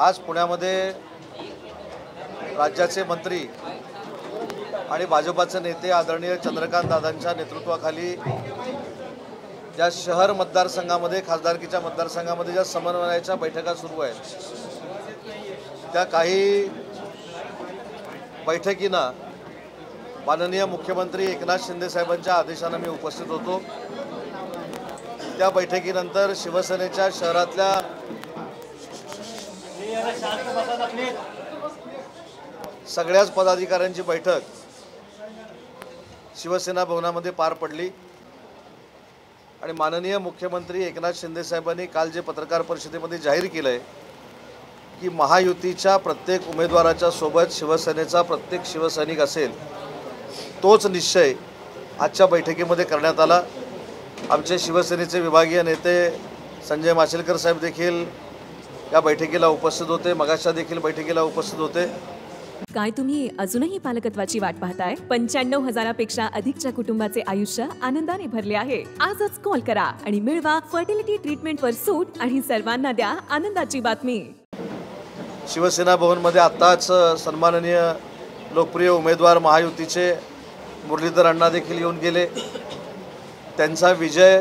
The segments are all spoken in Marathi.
आज पुण्यामध्ये राज्याचे मंत्री आणि भाजपाचे नेते आदरणीय चंद्रकांत दादांच्या नेतृत्वाखाली ज्या शहर मतदारसंघामध्ये खासदारकीच्या मतदारसंघामध्ये ज्या समन्वयाच्या बैठका सुरू आहेत त्या काही बैठकींना माननीय मुख्यमंत्री एकनाथ शिंदे साहेबांच्या आदेशाने मी उपस्थित होतो। त्या बैठकीनंतर शिवसेनेच्या शहरातल्या सगळ्याच पदाधिकाऱ्यांची बैठक शिवसेना भवनामध्ये पार पडली आणि माननीय मुख्यमंत्री एकनाथ शिंदे साहेबांनी काल जे पत्रकार परिषदेमध्ये जाहीर केलंय की महायुतीच्या प्रत्येक उमेदवाराच्या सोबत शिवसेनेचा प्रत्येक शिवसैनिक असेल, तोच निश्चय आजच्या बैठकीमध्ये करण्यात आला। आमचे शिवसेनेचे विभागीय नेते संजय माशेलकर साहेब देखील या बैठकीला उपस्थित होते, मगाशा देखील बैठकीला उपस्थित होते। काय तुम्ही अजूनही पालकत्वाची वाट पाहताय? 95,000 पेक्षा अधिकच्या कुटुंबाचे आयुष्य आनंदाने भरले आहे। आजच कॉल करा आणि मिळवा फर्टिलिटी ट्रीटमेंटवर सूट आणि सर्वांना द्या आनंदाची बातमी। शिवसेना भवनमध्ये आत्ताच सन्माननीय लोकप्रिय उमेदवार महायुतीचे मुरलीधर अण्णा देखील येऊन गेले। त्यांचा विजय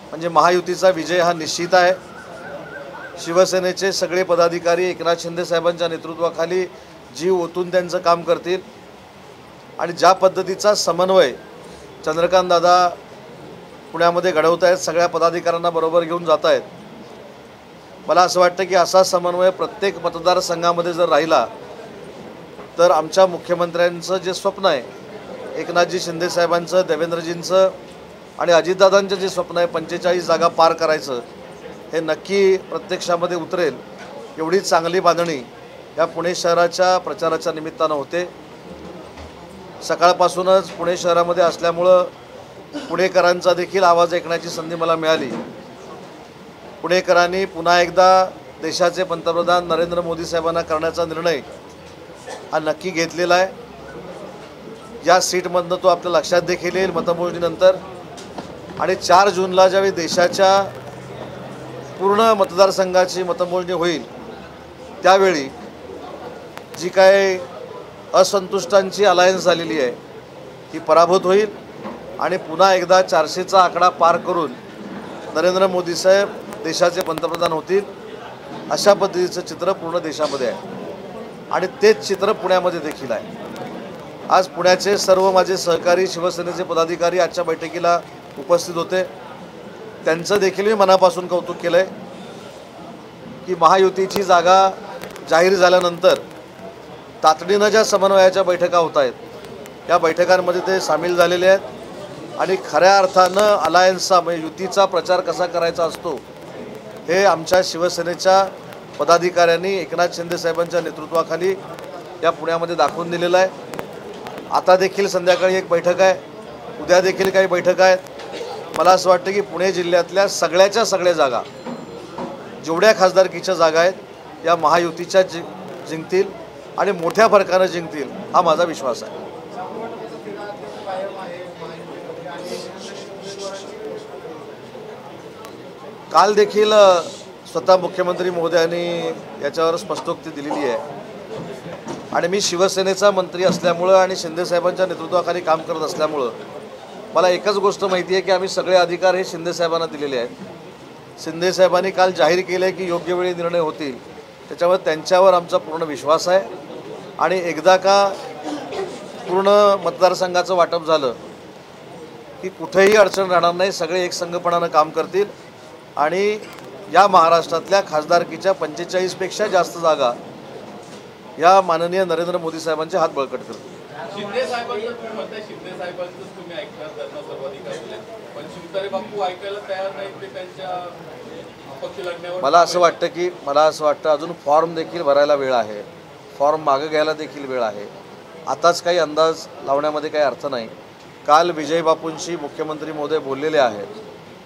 म्हणजे महायुतीचा विजय हा निश्चित आहे। शिवसेनेचे सगळे पदाधिकारी एकनाथ शिंदे साहेबांच्या नेतृत्वाखाली जीव ओतून त्यांचं काम करतील आणि ज्या पद्धतीचा समन्वय चंद्रकांत दादा पुण्यामध्ये घडवत आहेत, सगळ्या पदाधिकाऱ्यांना बरोबर घेऊन जात आहेत। मला असं वाटतं की असा समन्वय प्रत्येक मतदारसंघामध्ये जर राहिला तर आमच्या मुख्यमंत्र्यांचं जे स्वप्न आहे, एकनाथजी शिंदे साहेबांचं, देवेंद्रजींचं आणि अजितदादांचं जे स्वप्न आहे 45 जागा पार करायचं, हे नक्की प्रत्यक्षामध्ये उतरेल। एवढी चांगली बांधणी या पुणे शहराच्या प्रचाराच्या निमित्तानं होते। सकाळपासूनच पुणे शहरामध्ये असल्यामुळं पुणेकरांचा देखील आवाज ऐकण्याची संधी मला मिळाली। पुणेकरांनी पुन्हा एकदा देशाचे पंतप्रधान नरेंद्र मोदी साहेबांना करण्याचा निर्णय हा नक्की घेतलेला आहे। या सीटमधनं तो आपल्या लक्षात देखील येईल मतमोजणीनंतर। आणि 4 जूनला ज्यावेळी देशाच्या पूर्ण मतदारसंघाची मतमोजणी होईल त्यावेळी जी काय असंतुष्टांची अलायन्स झालेली आहे ती पराभूत होईल आणि पुन्हा एकदा 400चा आकडा पार करून नरेंद्र मोदी साहेब देशाचे पंतप्रधान होतील। अशा पद्धतीचं चित्र पूर्ण देशामध्ये आहे आणि तेच चित्र पुण्यामध्ये देखील आहे। आज पुण्याचे सर्व माझे सहकारी शिवसेनेचे पदाधिकारी आजच्या बैठकीला उपस्थित होते। त्यांचं देखील मी मनापासून कौतुक केलं आहे की महायुतीची जागा जाहीर झाल्यानंतर तातडीनं ज्या समन्वयाच्या बैठका होत आहेत या बैठकांमध्ये ते सामील झालेले आहेत आणि खऱ्या अर्थानं अलायन्सचा म्हणजे युतीचा प्रचार कसा करायचा असतो हे आमच्या शिवसेनेच्या पदाधिकाऱ्यांनी एकनाथ शिंदे साहेबांच्या नेतृत्वाखाली या पुण्यामध्ये दाखवून दिलेलं आहे। आता देखील संध्याकाळी एक बैठक आहे, उद्या देखील काही बैठका आहेत। मला असं वाटतं की पुणे जिल्ह्यातल्या सगळ्याच्या सगळ्या जागा जेवढ्या खासदारकीच्या जागा आहेत या महायुतीच्या जिंकतील आणि मोठ्या फरकानं जिंकतील हा माझा विश्वास आहे। काल देखील स्वतः मुख्यमंत्री महोदयांनी याच्यावर स्पष्टोक्ती दिलेली आहे आणि मी शिवसेनेचा मंत्री असल्यामुळं आणि शिंदे साहेबांच्या नेतृत्वाखाली काम करत असल्यामुळं मला एकच गोष्ट माहिती आहे की आम्ही सगळे अधिकार हे शिंदे साहेबांना दिलेले आहेत। शिंदे साहेबांनी काल जाहीर केलं आहे की योग्य वेळी निर्णय होतील, त्याच्यावर त्यांच्यावर आमचा पूर्ण विश्वास आहे आणि एकदा का पूर्ण मतदारसंघाचं वाटप झालं की कुठेही अडचण राहणार नाही, सगळे एकसंघपणानं काम करतील आणि या महाराष्ट्रातल्या खासदारकीच्या 45 पेक्षा जास्त जागा या माननीय नरेंद्र मोदी साहेबांचे हात बळकट करतील। शिंदे साहेबांचं तुम्ही म्हणताय, शिंदे साहेबांचंच तुम्ही ऐकणार त्यांना सर्वाधिकार, पण शिवतारे बापू ऐकायला तयार नाहीत, ते त्यांच्या अपक्ष लढण्यावर। मला असं वाटतं अजून फॉर्म देखील भरायला वेळ आहे, फॉर्म मागे घ्यायला देखील वेळ आहे। आताच काही अंदाज लावण्यामध्ये काही अर्थ नाही। काल विजय बापूंशी मुख्यमंत्री महोदय बोललेले आहेत,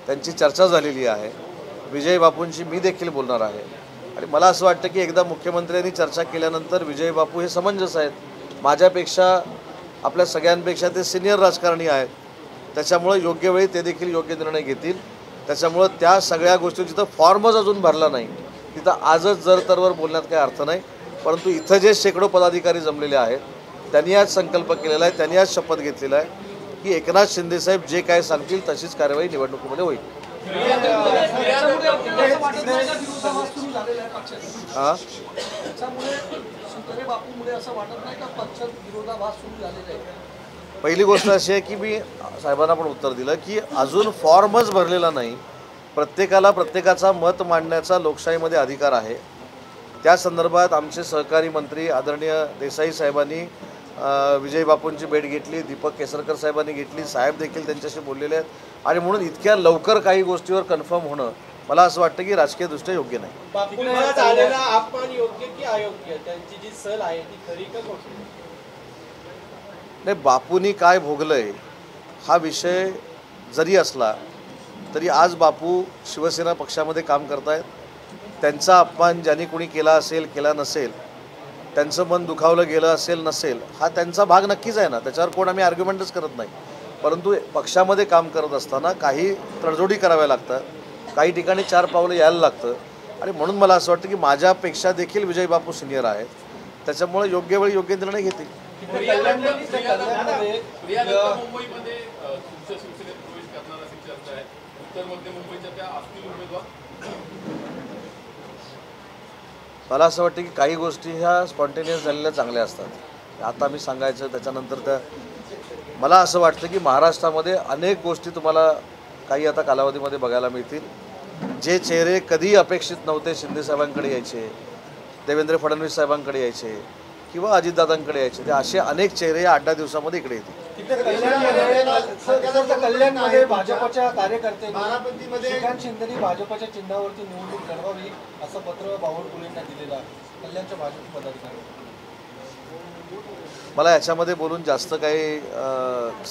त्यांची चर्चा झालेली आहे। विजय बापूंशी मी देखील बोलणार आहे आणि मला असं वाटतं की एकदा मुख्यमंत्र्यांनी चर्चा केल्यानंतर विजय बापू हे समंजस आहेत, माझ्यापेक्षा आपल्या सगळ्यांपेक्षा ते सिनियर राजकारणी आहेत, त्याच्यामुळे योग्य वेळी ते देखील योग्य निर्णय घेतील। त्याच्यामुळे त्या सगळ्या गोष्टी जिथं फॉर्मच अजून भरला नाही तिथं आजच जर तरवर बोलण्यात काही अर्थ नाही. परंतु इथं जे शेकडो पदाधिकारी जमलेले आहेत त्यांनी आज संकल्प केलेला आहे, त्यांनी आज शपथ घेतलेला आहे की एकनाथ शिंदेसाहेब जे काय सांगतील तशीच कार्यवाही निवडणुकीमध्ये होईल. हां, पहिली गोष्ट अशी आहे की मी साहेबांना पण उत्तर दिलं की अजून फॉर्मच भरलेला नाही. प्रत्येकाला प्रत्येकाचा मत मांडण्याचा लोकशाहीमध्ये अधिकार आहे. त्या संदर्भात आमचे सहकारी मंत्री आदरणीय देसाई साहेबांनी विजय बापूंची भेट घेतली, दीपक केसरकर साहेबांनी घेतली, साहेब देखील त्यांच्याशी बोललेले आहेत आणि म्हणून इतक्या लवकर काही गोष्टीवर कन्फर्म होणं मला असं वाटतं की राजकीयदृष्ट्या योग्य नाही. बापूंचा झालेला अपमान योग्य की अयोग्य, त्यांची जी सल आहे ती खरी का खोटी? नाही, बापूंनी काय भोगलंय हा विषय जरी असला तरी आज बापू शिवसेना पक्षामध्ये काम करतायत. त्यांचा अपमान ज्यांनी कोणी केला असेल केला नसेल, त्यांचं मन दुखावलं गेलं असेल नसेल, हा त्यांचा भाग नक्कीच आहे ना, त्याच्यावर कोण आम्ही आर्ग्युमेंटच करत नाही. परंतु पक्षामध्ये काम करत असताना काही तडजोडी कराव्या लागतात, काही ठिकाणी 4 पावलं यायला लागतं आणि म्हणून मला असं वाटतं की माझ्यापेक्षा देखील विजय बापू सिनियर आहेत, त्याच्यामुळे योग्य वेळी योग्य निर्णय घेतील. प्रिया दत्त मुंबईमध्ये तुमच्या शिवसेनेत प्रवेश करणार अशी चर्चा आहे. उत्तर मध्य मुंबईच्या त्या असतील उमेदवार? मला असं वाटतं की काही गोष्टी ह्या स्पॉन्टेनियस झालेल्या चांगल्या असतात. आता मी सांगायचं त्याच्यानंतर त्या मला असं वाटतं की महाराष्ट्रामध्ये अनेक गोष्टी तुम्हाला काही आता कालावधीमध्ये बघायला मिळतील. जे चेहरे कधी अपेक्षित नव्हते शिंदे साहेबांकडे यायचे, देवेंद्र फडणवीस साहेबांकडे यायचे किंवा अजितदादांकडे यायचे, ते असे अनेक चेहरे या 8-10 दिवसामध्ये इकडे येतील. कल्याणमध्ये भाजपच्या कार्यकर्त्यांनी श्रीकांत शिंदेनी भाजपच्या चिन्हावरती निवडणूक लढवावी असं पत्र बावनकुळेंना दिलेलं आहे. कल्याणच्या भाजप पदाधिकारी मला याच्यामध्ये बोलून जास्त काही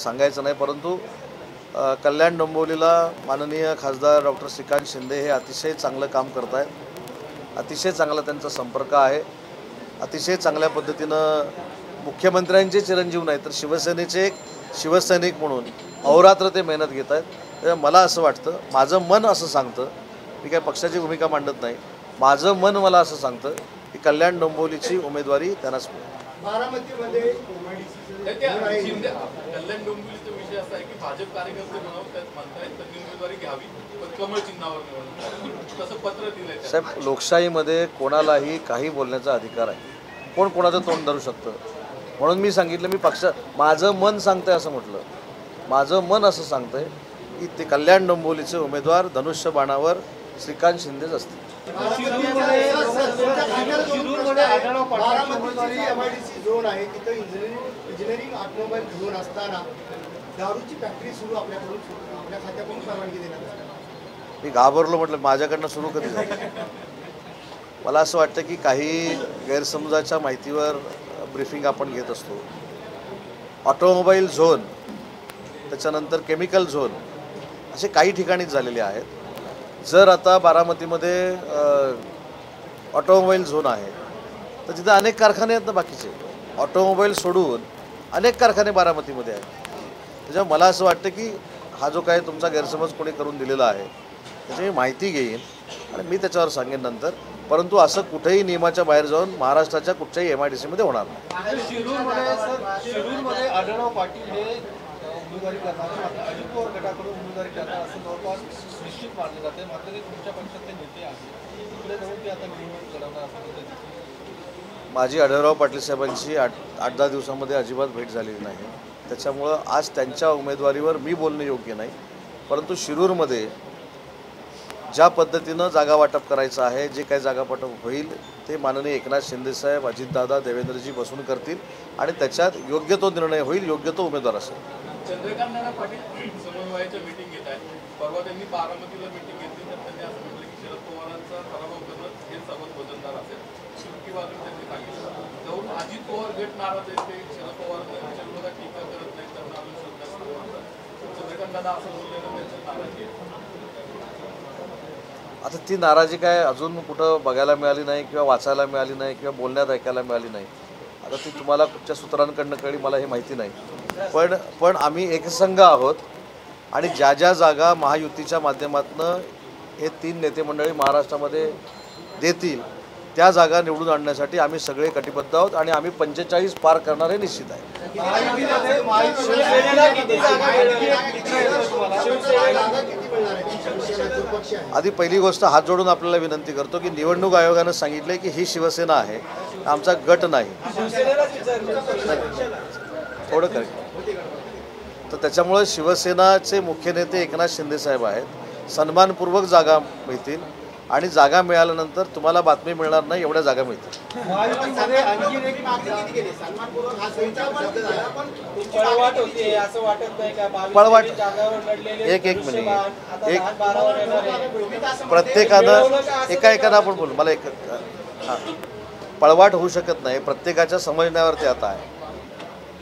सांगायचं नाही, परंतु कल्याण डोंबिवलीला माननीय खासदार डॉक्टर श्रीकांत शिंदे हे अतिशय चांगलं काम करत आहेत. अतिशय चांगला त्यांचा संपर्क आहे. अतिशय चांगल्या पद्धतीनं मुख्यमंत्र्यांचे चिरंजीव नाही तर शिवसेनेचे एक शिवसैनिक म्हणून अहोरात्र ते मेहनत घेत आहेत. त्यामुळे मला असं वाटतं, माझं मन असं सांगतं, मी काय पक्षाची भूमिका मांडत नाही, माझं मन मला असं सांगतं की कल्याण डोंबिवलीची उमेदवारी त्यांनाच मिळेल. बारामतीमध्ये कल्याण डोंबिवलीचा विषय असा आहे की भाजप कार्यकर्ते म्हणतायत त्यांनी उमेदवारी घ्यावी पण कमळ चिन्हावर निवडणूक, तसं पत्र दिलंय. साहेब, लोकशाहीमध्ये कोणालाही काही बोलण्याचा अधिकार आहे, कोण कोणाचं तोंड धरू शकतं. म्हणून मी सांगितलं, मी माझं मन सांगतंय असं म्हटलं. माझं मन असं सांगतंय की ते कल्याण डोंबिवलीचे उमेदवार धनुष्यबाणावर श्रीकांत शिंदेच असतील. झोन आहे तिथं इंजिनिअरिंग ऑटोमोबाईल झोन असताना दारूची फॅक्टरी सुरू आपल्याकडून आपल्या खात्याकडून परवानगी देण्यात. मी घाबरलो, म्हटलं माझ्याकडनं सुरू कधी झालं. मला असं वाटतं की काही गैरसमजाच्या माहितीवर ब्रीफिंग आपण घेत असतो. ऑटोमोबाईल झोन, त्याच्यानंतर केमिकल झोन, असे काही ठिकाणीच झालेले आहेत. जर आता बारामतीमध्ये ऑटोमोबाईल झोन आहे तर तिथं अनेक कारखाने आहेत ना बाकीचे. ऑटोमोबाईल सोडून अनेक कारखाने बारामतीमध्ये आहेत. त्याच्यामुळे मला असं वाटतं की हा जो काय तुमचा गैरसमज कोणी करून दिलेला आहे त्याची माहिती घेईन आणि मी त्याच्यावर सांगेन नंतर. परंतु असं कुठेही नियमाच्या बाहेर जाऊन महाराष्ट्राच्या कुठच्याही MIDCमध्ये होणार नाही. शिरूरमध्ये आढळराव पाटील हे उमेदवारी करणार, अजित पवार गटाकडून उमेदवारी करणार असं जवळपास निश्चित मानले जाते. मात्र ते तुमच्या पक्षातले नेते आहेत, तिकडे जाऊन ते आता निवडणूक लढवणार असं माझी आढळराव पाटील साहेबांची 8-10 दिवसामध्ये अजिबात भेट झालेली नाही. त्याच्यामुळं आज त्यांच्या उमेदवारीवर मी बोलणं योग्य नाही. परंतु शिरूरमध्ये ज्या पद्धतीनं जागा वाटप करायचं आहे, जे काही जागा वाटप होईल ते माननीय एकनाथ शिंदेसाहेब, अजितदादा, देवेंद्रजी बसून करतील आणि त्याच्यात योग्य तो निर्णय होईल, योग्य तो उमेदवार असेल. चंद्रकांत नाना पाटील समन्वयाच्या मीटिंग घेत आहेत. परवा त्यांनी बारामतीला मीटिंग घेतली तर त्यांनी असं म्हटलं की शरद पवारांचा पराभव करणं हे सबक वजनदार असेल. किंवा त्यांनी सांगितलं जाऊन अजित पवार गट नाराज आहेत, ते शरद पवार त्यांच्या विरोधात टीका करत नाहीत, त्यांना अजून श्रद्धा. चंद्रकांत नाना असं बोललेलं त्यांची नाराजी आहे. आता ती नाराजी काय अजून कुठं बघायला मिळाली नाही किंवा वाचायला मिळाली नाही किंवा बोलण्यात ऐकायला मिळाली नाही. आता ती तुम्हाला कुठच्या सूत्रांकडनं कळली मला हे माहिती नाही. पण आम्ही एकसंघ आहोत आणि ज्या ज्या जागा महायुतीच्या माध्यमातून हे 3 नेते मंडळी महाराष्ट्रामध्ये देतील त्या जागा निवडून आणण्यासाठी आम्ही सगळे कटिबद्ध आहोत आणि आम्ही 45 पार करणार हे निश्चित आहे. आधी पहिली गोष्ट हात जोडून आपल्याला विनंती करतो की निवडणूक आयोगानं सांगितले की ही शिवसेना आहे, आमचा गट नाही. थोडं कर तर त्याच्यामुळे शिवसेनाचे मुख्य नेते एकनाथ शिंदे साहेब आहेत. सन्मानपूर्वक जागा मिळतील आणि जागा मिळाल्यानंतर तुम्हाला बातमी मिळणार नाही एवढ्या जागा मिळतील. पळवाट एक मिनिट एक प्रत्येकानं एकानं आपण बोलू मला एक हां पळवाट होऊ शकत नाही. प्रत्येकाच्या समजण्यावरती आता आहे.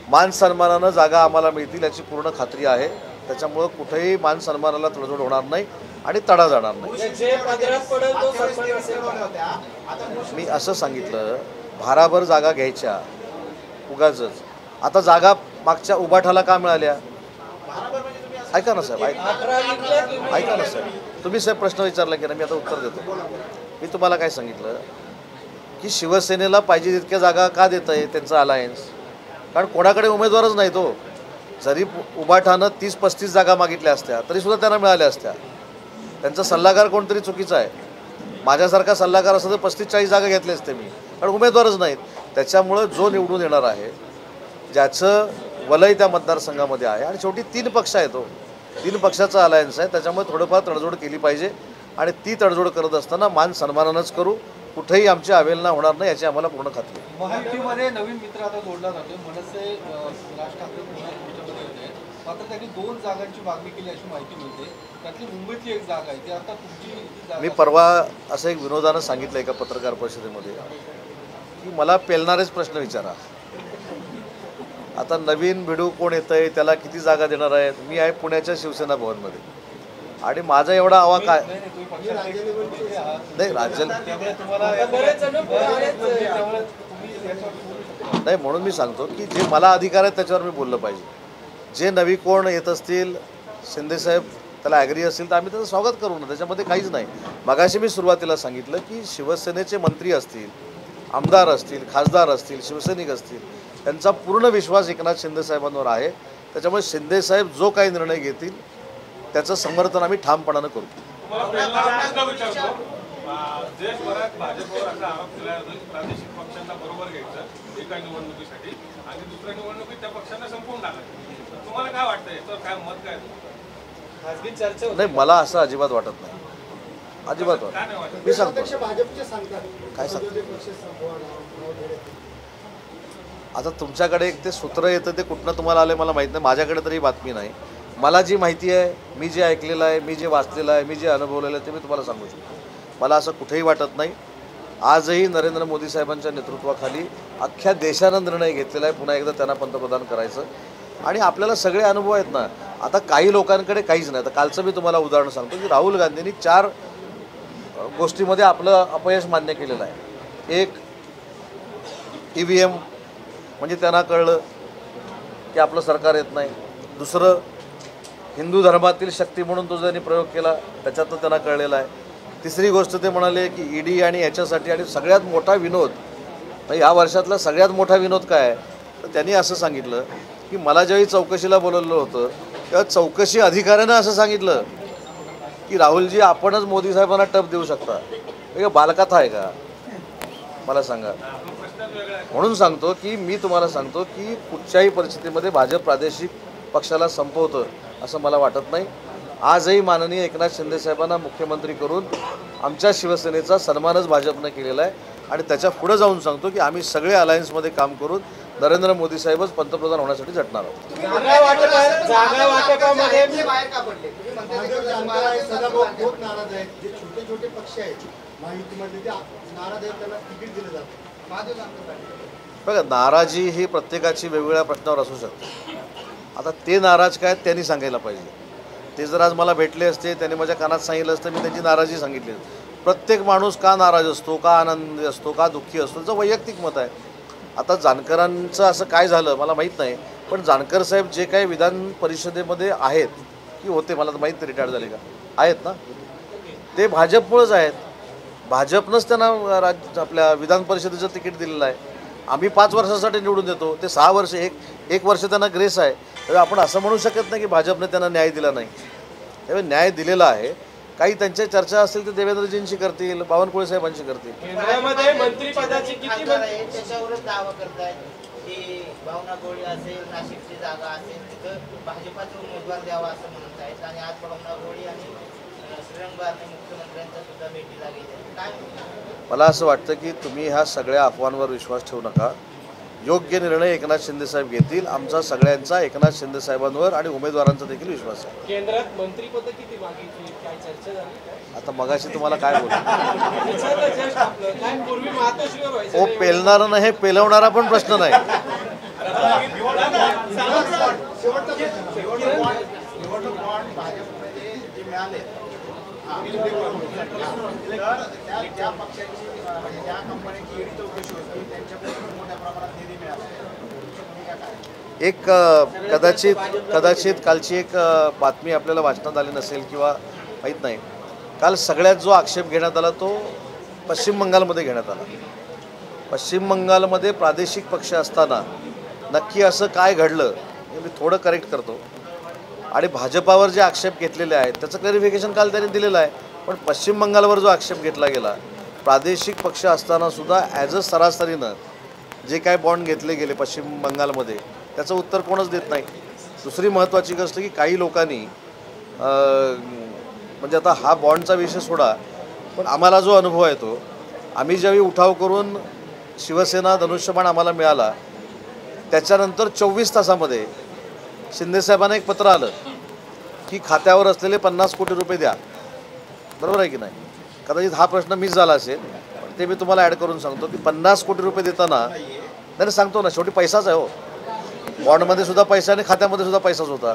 मान सन्मानानं जागा आम्हाला मिळतील याची पूर्ण खात्री आहे. त्याच्यामुळं कुठेही मान सन्मानाला तडजोड होणार नाही आणि तडा जाणार नाही. मी असं सांगितलं भाराभर जागा घ्यायच्या उगाचच. आता जागा मागच्या उभाठाला का मिळाल्या? ऐका ना साहेब ऐका ना साहेब तुम्ही साहेब प्रश्न विचारला की ना मी आता उत्तर देतो. मी तुम्हाला काय सांगितलं की शिवसेनेला पाहिजे तितक्या जागा का देत आहे त्यांचं अलायन्स? कारण कोणाकडे उमेदवारच नाही. तो जरी उभाठानं 30-35 जागा मागितल्या असत्या तरीसुद्धा त्यांना मिळाल्या असत्या. त्यांचा सल्लागार कोणतरी चुकीचा आहे. माझ्यासारखा सल्लागार असं तर 35-40 जागा घेतले असते मी, कारण उमेदवारच नाहीत. त्याच्यामुळं जो निवडून येणार आहे ज्याचं वलय त्या मतदारसंघामध्ये आहे आणि शेवटी 3 पक्ष आहे, तो 3 पक्षाचा अलायन्स आहे. त्याच्यामुळे थोडंफार तडजोड केली पाहिजे आणि ती तडजोड करत असताना मान सन्मानानंच करू. कुठेही आमची अवहेलना होणार नाही याची आम्हाला पूर्ण खात्री आहे. महायुतीमध्ये नवीन मित्र आता जोडला जातो. मनसे राज ठाकरे मोर्चामध्ये होते, मात्र त्यांनी 2 जागांची मागणी केली अशी माहिती मिळते. त्यातली मुंबईतली एक जागा आहे ती आता तुमची. मी परवा असं एक विनोदानं सांगितलं एका पत्रकार परिषदेमध्ये की मला पेलणारेच प्रश्न विचारा. आता नवीन भिडू कोण येतं आहे, त्याला किती जागा देणार आहेत? मी आहे पुण्याच्या शिवसेना भवनमध्ये आणि माझा एवढा आवा काय नाही राज्य नाही. म्हणून मी सांगतो की जे मला अधिकार आहेत त्याच्यावर मी बोललं पाहिजे. जे नवी कोण येत असतील शिंदेसाहेब त्याला ॲग्री असतील तर आम्ही त्याचं स्वागत करू ना, त्याच्यामध्ये काहीच नाही. मगाशी मी सुरुवातीला सांगितलं की शिवसेनेचे मंत्री असतील, आमदार असतील, खासदार असतील, शिवसैनिक असतील, त्यांचा पूर्ण विश्वास एकनाथ शिंदेसाहेबांवर आहे. त्याच्यामुळे शिंदेसाहेब जो काही निर्णय घेतील त्याचं समर्थन आम्ही ठामपणानं करू. देशभरात भाजपवर असा आरोप केला जातो की प्रादेशिक पक्षांना बरोबर घ्यायचं एका निवडणुकीसाठी आणि दुसऱ्या निवडणुकीत त्या पक्षांना संपवून टाकायचं. तुम्हाला काय वाटतं याच्यावर काय मत काय? खासगी चर्चा नाही मला असं अजिबात वाटत नाही. अजिबात वाटत मी सांगतो काय सांगतो. आता तुमच्याकडे एक ते सूत्र येतं ते कुठनं तुम्हाला आलं मला माहीत नाही. माझ्याकडे तरी बातमी नाही. मला जी माहिती आहे, मी जे ऐकलेलं आहे, मी जे वाचलेलं आहे, मी जे अनुभवलेलं आहे ते मी तुम्हाला सांगू शकतो. मला असं कुठेही वाटत नाही. आजही नरेंद्र मोदी साहेबांच्या नेतृत्वाखाली अख्ख्या देशानं निर्णय घेतलेला आहे पुन्हा एकदा त्यांना पंतप्रधान करायचं आणि आपल्याला सगळे अनुभव आहेत ना. आता काही लोकांकडे काहीच नाही. आता कालचं मी तुम्हाला उदाहरण सांगतो की राहुल गांधींनी 4 गोष्टीमध्ये आपलं अपयश मान्य केलेलं आहे. एक EVM म्हणजे त्यांना कळलं की आपलं सरकार येत नाही. दुसरं हिंदू धर्मातील शक्ती म्हणून तो ज्यांनी प्रयोग केला त्याच्यातनं त्यांना कळलेला आहे. तिसरी गोष्ट ते म्हणाले की ED आणि याच्यासाठी आणि सगळ्यात मोठा विनोद ह्या वर्षातला सगळ्यात मोठा विनोद काय आहे तर त्यांनी असं सांगितलं की मला ज्यावेळी चौकशीला बोलवलं होतं तेव्हा चौकशी अधिकाऱ्यानं असं सांगितलं की राहुलजी आपणच मोदी साहेबांना टप देऊ शकता. हे बालकथा आहे का मला सांगा. म्हणून सांगतो की मी तुम्हाला सांगतो की कुठच्याही परिस्थितीमध्ये भाजप प्रादेशिक पक्षाला संपवतं असं मला वाटत नाही. आजही माननीय एकनाथ शिंदेसाहेबांना मुख्यमंत्री करून आमच्या शिवसेनेचा सन्मानच भाजपनं केलेला आहे आणि त्याच्या पुढे जाऊन सांगतो की आम्ही सगळे अलायन्समध्ये काम करून नरेंद्र मोदी साहेबच पंतप्रधान होण्यासाठी झटणार आहोत. बघा नाराजी ही प्रत्येकाची वेगवेगळ्या प्रश्नावर असू शकते. आता ते नाराज काय त्यांनी सांगायला पाहिजे. ते जर आज मला भेटले असते त्यांनी माझ्या कानात सांगितलं असतं मी त्यांची नाराजी सांगितली. प्रत्येक माणूस का नाराज असतो, का आनंदी असतो, का दुःखी असतो त्याचं वैयक्तिक मत आहे. आता जानकरांचं असं काय झालं मला माहीत नाही, पण जानकर साहेब जे काही विधान परिषदेमध्ये आहेत की होते मला तर माहीत नाही रिटायर झाले का आहेत ना ते भाजपमुळेच आहेत. भाजपनंच त्यांना आपल्या विधान परिषदेचं तिकीट दिलेलं आहे. आम्ही 5 वर्षासाठी निवडून देतो, ते 6 वर्ष एक वर्ष त्यांना ग्रेस आहे. त्यामुळे आपण असं म्हणू शकत नाही की भाजपने त्यांना न्याय दिला नाही. त्यामुळे न्याय दिलेला आहे. काही त्यांच्या चर्चा असतील ते देवेंद्रजींशी करतील, बावनकुळे साहेबांशी करतील. केंद्रामध्ये मंत्रिपदाची किती आहे त्याच्यावरच दावा करतायत की भावना गोळी असेल, नाशिकची जागा असेल तिथं भाजपाचा उमेदवार द्यावा असं म्हणत आहेत. आणि आज भावना गोळी आणि श्रीरंग बारणे मुख्यमंत्र्यांच्या सुद्धा भेटीला गेले. काय मला असं वाटतं की तुम्ही ह्या सगळ्या अफवांवर विश्वास ठेवू नका. योग्य निर्णय एकनाथ शिंदेसाहेब घेतील. आमचा सगळ्यांचा एकनाथ शिंदेसाहेबांवर आणि उमेदवारांचा देखील विश्वास आहे. केंद्रात मंत्रिपद किती मागितली, काय चर्चा झाली? आता मगाशी तुम्हाला काय बोलू, काय पूर्वी मातोश्रीवर व्हायचं ओ पेलणारा नाही, पेलवणारा पण प्रश्न नाही. निवडणूक बॉन्ड भाजपमध्ये जे मिळाले ज्या पक्षाची ज्या कंपन्यांची ईडी चौकशी होती त्यांच्याकडून मोठ्या प्रमाणात निधी मिळाला. एक कदाचित कालची एक बातमी आपल्याला वाचनात आली नसेल किंवा माहीत नाही. काल सगळ्यात जो आक्षेप घेण्यात आला तो पश्चिम बंगालमध्ये घेण्यात आला. पश्चिम बंगालमध्ये प्रादेशिक पक्ष असताना नक्की असं काय घडलं हे मी थोडं करेक्ट करतो. आणि भाजपावर जे आक्षेप घेतलेले आहेत त्याचं क्लॅरिफिकेशन काल त्यांनी दिलेलं आहे. पण पश्चिम बंगालवर जो आक्षेप घेतला गेला, प्रादेशिक पक्ष असतानासुद्धा ॲज अ सरासरीनं जे काय बॉन्ड घेतले गेले पश्चिम बंगालमध्ये त्याचं उत्तर कोणच देत नाही. दुसरी महत्त्वाची गोष्ट की काही लोकांनी म्हणजे आता हा बॉन्डचा विषय सोडा, पण आम्हाला जो अनुभव आहे तो आम्ही ज्यावेळी उठाव करून शिवसेना धनुष्यबाण आम्हाला मिळाला त्याच्यानंतर 24 तासामध्ये शिंदेसाहेबांना एक पत्र आलं की खात्यावर असलेले 50 कोटी रुपये द्या. बरोबर आहे की नाही? कदाचित हा प्रश्न मिस झाला असेल, पण ते मी तुम्हाला ॲड करून सांगतो की 50 कोटी रुपये देताना नाही सांगतो ना, शेवटी पैसाच आहे हो. बॉन्डमध्ये सुद्धा पैसा आणि खात्यामध्ये सुद्धा पैसाच होता.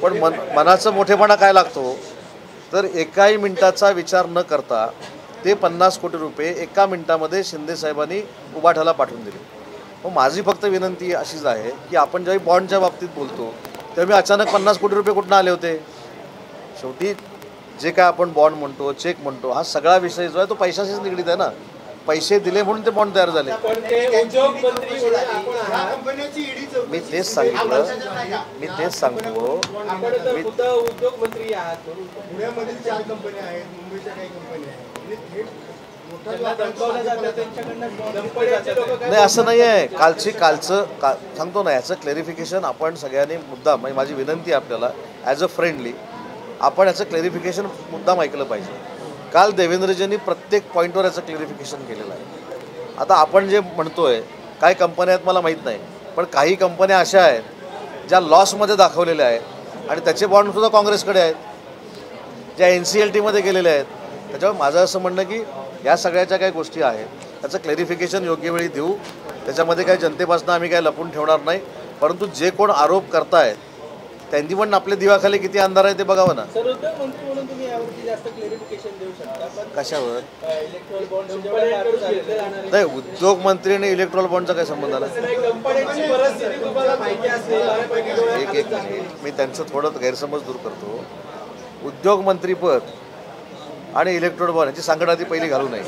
पण मनाचं मोठेपणा काय लागतो तर एकाही मिनिटाचा विचार न करता ते 50 कोटी रुपये एका मिनिटामध्ये शिंदेसाहेबांनी उभाठाला पाठवून दिले. मग माझी फक्त विनंती अशीच आहे की आपण ज्यावेळी बॉन्डच्या बाबतीत बोलतो त्यावेळी अचानक 50 कोटी रुपये कुठून आले होते? शेवटी जे काय आपण बॉन्ड म्हणतो, चेक म्हणतो, हा सगळा विषय जो आहे तो पैशाशीच निगडीत आहे ना. पैसे दिले म्हणून ते बॉन्ड तयार झाले. मी तेच सांगितलं, मी तेच सांगतो. उद्योग मंत्री आहात, पुण्यामधील 4 कंपन्या आहेत, मुंबईच्या काही कंपन्या आहेत. नाही असं नाही आहे. कालचं सांगतो ना, याचं क्लॅरिफिकेशन आपण सगळ्यांनी मुद्दाम, म्हणजे माझी विनंती आहे आपल्याला ॲज अ फ्रेंडली आपण याचं क्लॅरिफिकेशन मुद्दाम ऐकलं पाहिजे. काल देवेंद्रजींनी प्रत्येक पॉईंटवर याचं क्लॅरिफिकेशन केलेलं आहे. आता आपण जे म्हणतोय काय कंपन्या आहेत मला माहीत नाही, पण काही कंपन्या अशा आहेत ज्या लॉसमध्ये दाखवलेल्या आहेत आणि त्याचे बॉन्डसुद्धा काँग्रेसकडे आहेत, ज्या NCLTमध्ये गेलेल्या आहेत. त्याच्यामुळे माझं असं म्हणणं की या सगळ्याच्या काही गोष्टी आहेत त्याचं क्लॅरिफिकेशन योग्य वेळी देऊ. त्याच्यामध्ये काही जनतेपासून आम्ही काही लपून ठेवणार नाही. परंतु जे कोण आरोप करतायत त्यांनी पण आपल्या दिवाखाली किती अंधार आहे ते बघावं ना. सर, उद्योग मंत्री म्हणून तुम्ही यावरती जास्त क्लॅरिफिकेशन देऊ शकता? कशावर? इलेक्ट्रॉल बॉन्ड नाही, उद्योग मंत्री आणि इलेक्ट्रॉल बॉन्डचा काय संबंध आला? कंपन्यांची परिस्थिती तुम्हाला माहिती असेल. एक मी त्यांचं थोडं गैरसमज दूर करतो. उद्योग मंत्रीपद आणि इलेक्ट्रॉल बॉन्ड याची सांगड आधी पहिली घालू नये.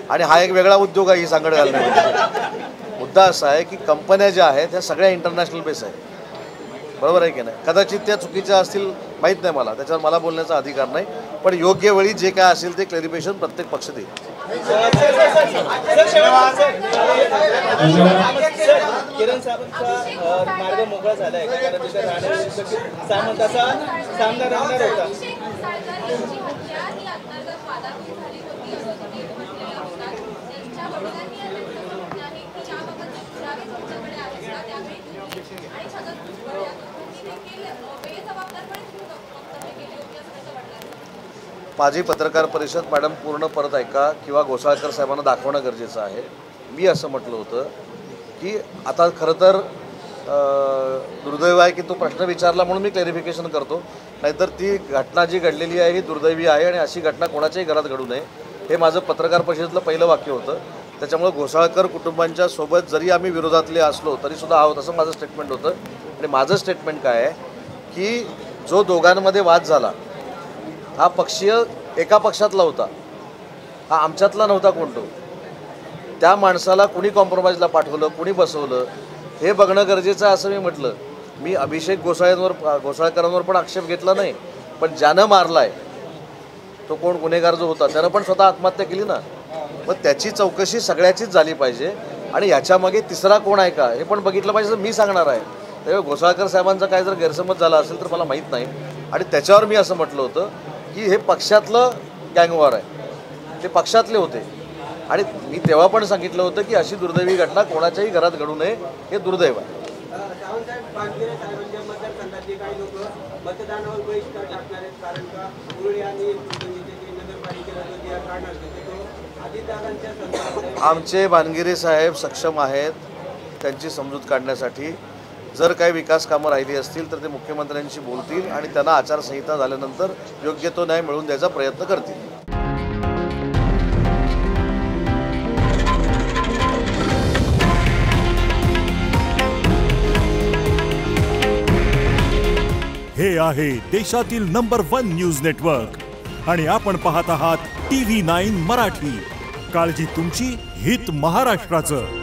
आणि हा एक वेगळा उद्योग आहे ही सांगड घालण्यामध्ये. मुद्दा असा आहे की कंपन्या ज्या आहेत त्या सगळ्या इंटरनॅशनल बेस आहेत. बरोबर आहे की नाही? कदाचित त्या चुकीच्या असतील, माहीत नाही मला, त्याच्यावर मला बोलण्याचा अधिकार नाही. पण योग्य वेळी जे काय असेल ते क्लॅरिफिकेशन प्रत्येक पक्ष देईल. किरण साहेबांचा मार्ग मोकळा झाला आहे, कारण तिथे राहण्याविरुद्ध सामंताचा सामना रंगणार होता. माझी पत्रकार परिषद मॅडम पूर्ण परत ऐका किंवा घोसाळकर साहेबांना दाखवणं गरजेचं आहे. मी असं म्हटलं होतं की आता खरं तर दुर्दैव आहे की तो प्रश्न विचारला म्हणून मी क्लॅरिफिकेशन करतो. नाहीतर ती घटना जी घडलेली आहे ही दुर्दैवी आहे आणि अशी घटना कोणाच्याही घरात घडू नये हे माझं पत्रकार परिषदेतलं पहिलं वाक्य होतं. त्याच्यामुळे घोसाळकर कुटुंबांच्या सोबत जरी आम्ही विरोधातले असलो तरीसुद्धा आहोत असं माझं स्टेटमेंट होतं. आणि माझं स्टेटमेंट काय आहे की जो दोघांमध्ये वाद झाला हा पक्षीय एका पक्षातला होता, हा आमच्यातला नव्हता कोण तो. त्या माणसाला कुणी कॉम्प्रोमाइजला पाठवलं, कुणी बसवलं हे बघणं गरजेचं आहे असं मी म्हटलं. मी अभिषेक घोसाळकरांवर पण आक्षेप घेतला नाही, पण ज्यानं मारला आहे तो कोण गुन्हेगार जो होता त्यानं पण स्वतः आत्महत्या केली ना. मग त्याची चौकशी सगळ्याचीच झाली पाहिजे आणि याच्यामागे तिसरा कोण आहे का हे पण बघितलं पाहिजे. मी सांगणार आहे. त्यावेळी घोसाळकर साहेबांचा काय जर गैरसमज झाला असेल तर मला माहीत नाही. आणि त्याच्यावर मी असं म्हटलं होतं की हे पक्षातलं गँगवॉर आहे, ते पक्षातले होते. आणि मी तेव्हा पण सांगितलं होतं की अशी दुर्दैवी घटना कोणाच्याही घरात घडू नये, हे दुर्दैव आहे. सावंतसाहेब बांधगिरे साहेबांच्या मतदारसंघातले काही लोक मतदानावर बहिष्कार टाकणार आहेत, कारण का उरळी आणि नगरपालिकेला जो जे काढणार तो अजितदादांच्या संदर्भात. आमचे बांधगिरे साहेब सक्षम आहेत त्यांची समजूत काढण्यासाठी. जर काही विकास कामं राहिली असतील तर ते मुख्यमंत्र्यांशी बोलतील आणि त्यांना आचारसंहिता झाल्यानंतर योग्य तो न्याय मिळवून द्यायचा प्रयत्न करतील. हे आहे देशातील नंबर 1 न्यूज नेटवर्क आणि आपण पाहत आहात TV9 मराठी. काळजी तुमची, हित महाराष्ट्राचं.